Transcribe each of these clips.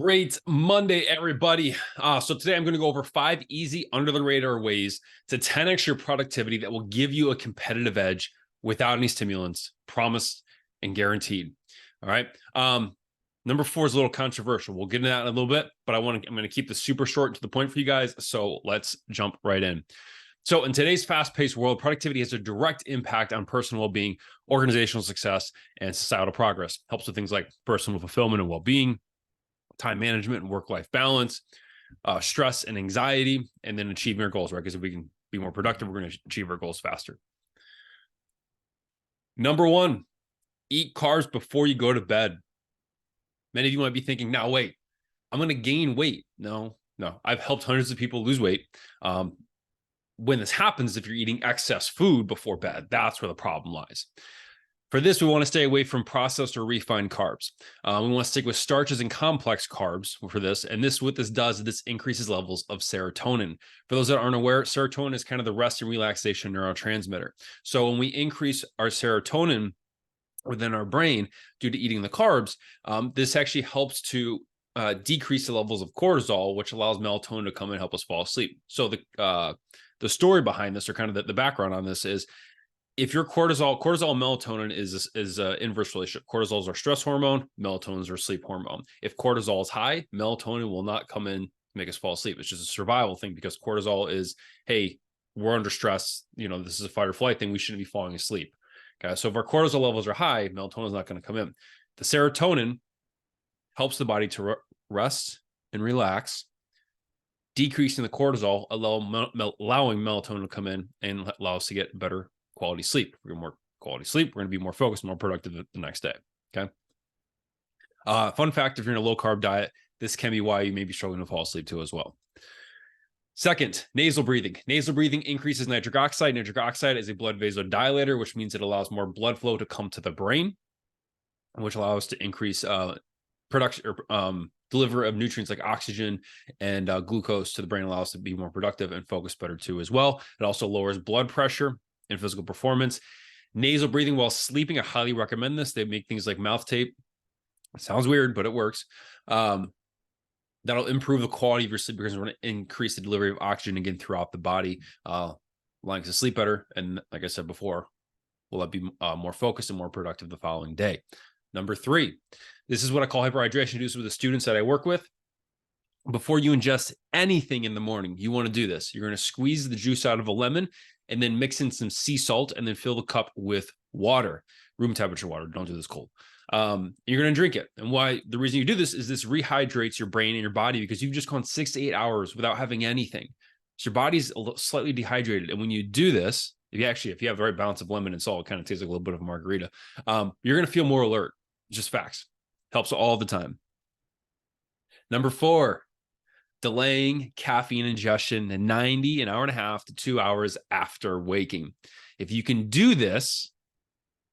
Great Monday, everybody. So today I'm going to go over 5 easy under the radar ways to 10x your productivity that will give you a competitive edge without any stimulants, promised and guaranteed. All right. Number 4 is a little controversial. We'll get into that in a little bit, but I'm going to keep this super short and to the point for you guys. So let's jump right in. So in today's fast-paced world, productivity has a direct impact on personal well-being, organizational success, and societal progress. Helps with things like personal fulfillment and well-being, time management and work-life balance, stress and anxiety, and then achieving our goals, right? Because if we can be more productive, we're going to achieve our goals faster. Number 1, eat carbs before you go to bed. Many of you might be thinking, now wait, I'm going to gain weight. No. I've helped hundreds of people lose weight. When this happens, if you're eating excess food before bed, that's where the problem lies. For this, we want to stay away from processed or refined carbs. We want to stick with starches and complex carbs for this. And what this does is this increases levels of serotonin. For those that aren't aware, serotonin is kind of the rest and relaxation neurotransmitter. So when we increase our serotonin within our brain due to eating the carbs, this actually helps to decrease the levels of cortisol, which allows melatonin to come and help us fall asleep. So the story behind this, or kind of the background on this, is if your cortisol and melatonin is an inverse relationship. Cortisol is our stress hormone, melatonin is our sleep hormone. If cortisol is high, melatonin will not come in to make us fall asleep. It's just a survival thing, because cortisol is, hey, we're under stress. This is a fight or flight thing. We shouldn't be falling asleep. Okay, so if our cortisol levels are high, melatonin is not going to come in. The serotonin helps the body to rest and relax, decreasing the cortisol, allowing melatonin to come in and allow us to get better quality sleep. If we're more quality sleep, we're going to be more focused, more productive the next day. Okay. Fun fact: if you're in a low carb diet, this can be why you may be struggling to fall asleep too as well. Second, nasal breathing. Nasal breathing increases nitric oxide. Nitric oxide is a blood vasodilator, which means it allows more blood flow to come to the brain, which allows us to increase production or delivery of nutrients like oxygen and glucose to the brain, allows us to be more productive and focus better too as well. It also lowers blood pressure and physical performance. Nasal breathing while sleeping, I highly recommend this. They make things like mouth tape. It sounds weird, but it works. That'll improve the quality of your sleep, because we're going to increase the delivery of oxygen again throughout the body, allowing us to sleep better. And like I said before, we'll be more focused and more productive the following day. Number 3, this is what I call hyperhydration. I do this with the students that I work with. Before you ingest anything in the morning, you want to do this. You're going to squeeze the juice out of a lemon and then mix in some sea salt and then fill the cup with water, room temperature water. Don't do this cold. You're going to drink it. And why? The reason you do this is this rehydrates your brain and your body, because you've just gone 6 to 8 hours without having anything. So your body's slightly dehydrated. And when you do this, if you have the right balance of lemon and salt, it kind of tastes like a little bit of a margarita. You're going to feel more alert. Just facts. Helps all the time. Number 4, delaying caffeine ingestion an hour and a half to 2 hours after waking. If you can do this,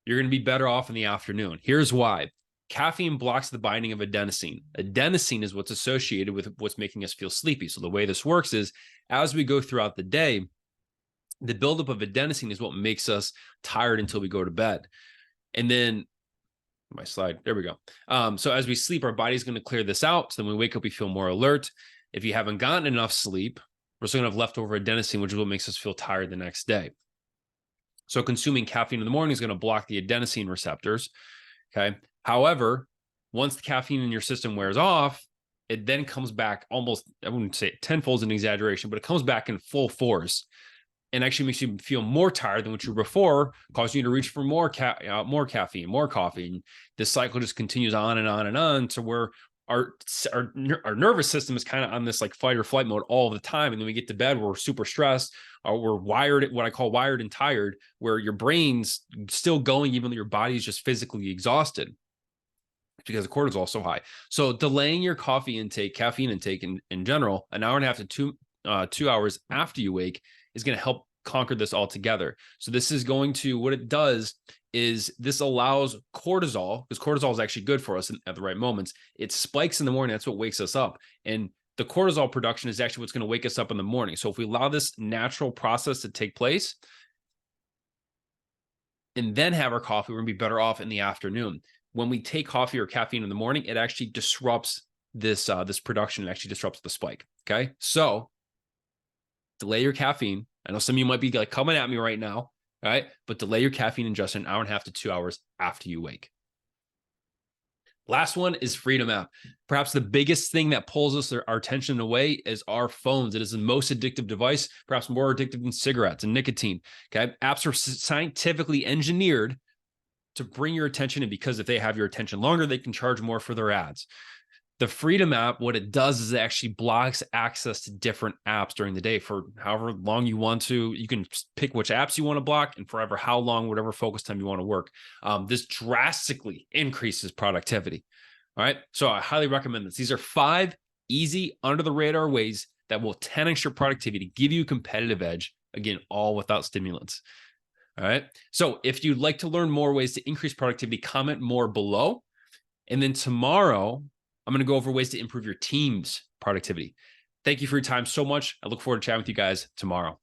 you're going to be better off in the afternoon. Here's why. Caffeine blocks the binding of adenosine. Adenosine is what's associated with what's making us feel sleepy. So the way this works is, as we go throughout the day, the buildup of adenosine is what makes us tired until we go to bed. And then my slide, there we go. So as we sleep, our body's going to clear this out. So then when we wake up, we feel more alert. If you haven't gotten enough sleep, we're still going to have leftover adenosine, which is what makes us feel tired the next day. So consuming caffeine in the morning is going to block the adenosine receptors. Okay. However, once the caffeine in your system wears off, it then comes back almost, I wouldn't say tenfold an exaggeration, but it comes back in full force and actually makes you feel more tired than what you were before, causing you to reach for more caffeine, more coffee. And this cycle just continues on and on and on to where our nervous system is kind of on this like fight or flight mode all the time. And then we get to bed, we're super stressed, or we're wired, what I call wired and tired, where your brain's still going, even though your body's just physically exhausted because the cortisol is so high. So delaying your caffeine intake in general, an hour and a half to 2 hours after you wake, is going to help conquer this altogether. So this is going to, what it does is this allows cortisol, because cortisol is actually good for us at the right moments. It spikes in the morning. That's what wakes us up. And the cortisol production is actually what's going to wake us up in the morning. So if we allow this natural process to take place and then have our coffee, we're going to be better off in the afternoon. When we take coffee or caffeine in the morning, it actually disrupts this production and actually disrupts the spike. Okay, so delay your caffeine. I know some of you might be like coming at me right now, all right? But delay your caffeine ingestion an hour and a half to 2 hours after you wake. Last one is Freedom app. Perhaps the biggest thing that pulls us our attention away is our phones. It is the most addictive device, perhaps more addictive than cigarettes and nicotine. Okay, apps are scientifically engineered to bring your attention in, because if they have your attention longer, they can charge more for their ads. The Freedom app, what it does is it actually blocks access to different apps during the day for however long you want to. You can pick which apps you want to block and forever how long, whatever focus time you want to work. This drastically increases productivity. All right. So I highly recommend this. These are 5 easy, under the radar ways that will 10x your productivity, give you a competitive edge. Again, all without stimulants. All right. So if you'd like to learn more ways to increase productivity, comment more below. And then tomorrow, I'm going to go over ways to improve your team's productivity. Thank you for your time so much. I look forward to chatting with you guys tomorrow.